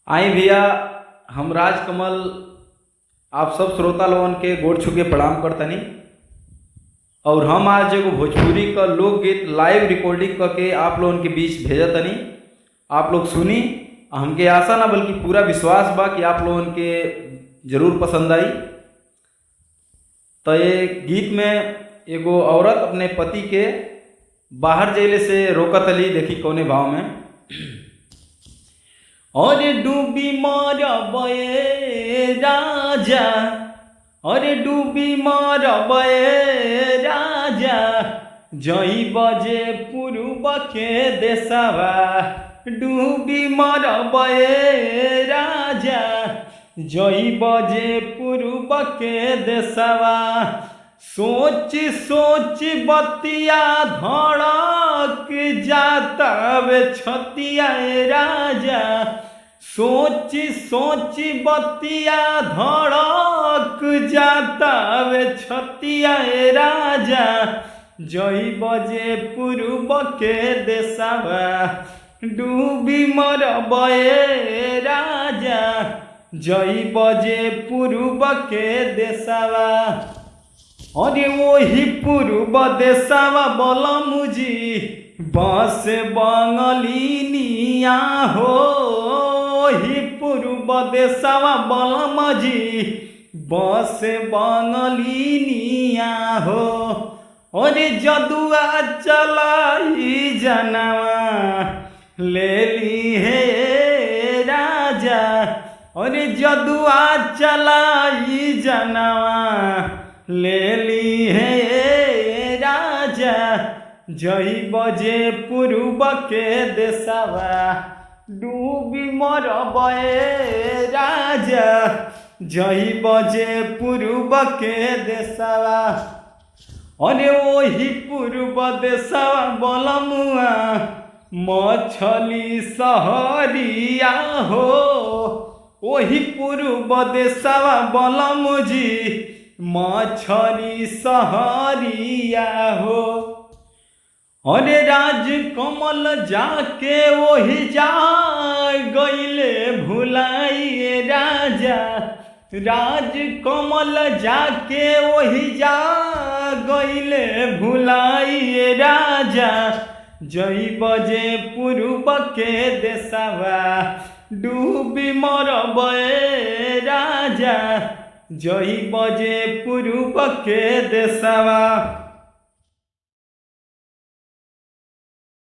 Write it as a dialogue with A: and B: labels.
A: आई भैया, हम राजकमल आप सब श्रोता लोगन के गोड़ छू के प्रणाम करतनी। और हम आज एगो भोजपुरी का लोकगीत लाइव रिकॉर्डिंग करके आप लोगन के बीच भेजतनी। आप लोग सुनी। हमके आशा ना बल्कि पूरा विश्वास बा कि आप लोगन के जरूर पसंद आई। तो ये गीत में एगो औरत अपने पति के बाहर जेले से रोकत अली। देखी कौने भाव में। अरे डूबी मरबे राजा, अरे डूबी मरबे राजा, जई बजे पूर्व के देशवा। डूबी मरबे राजा, जई बजे पूर्व के देशवा। सोच सोच बतिया धड़क जाता वे छतिया राजा। सोच सोच बतिया धड़क जाता वे छतिया राजा। जई बजे पूर्व के देशवा। डूबी मरबे राजा, जई बजे पूर्व के देशवा। अरे वही पूर्व देशवा बलमुजी, बस बंगलिनिया हो। वही पूर्व देशवा बलमुजी, बस बंगलिनिया हो। अरे जदुआ चलाई जनवा, ले ली है राजा। अरे जदुआ चलाई जनवा, ले ली है राजा। जई बजे पूर्व के देशवा। डूबी मरबे राजा, जई बजे पूर्व के देशवा। अरे वही पूर्व देशवा बलमुआ, मछली सहरिया हो। वही पूर्व देशवा बलमुजी, मछली सहरिया हो। अरे राजकमल जाके वही जा गईले भुलाइए राजा। राजकमल जाके वही जा गईले भुलाइए राजा। जई बजे पूर्व के देशवा। डूबी मरबे राजा, जई बजे पूर्व के देशवा।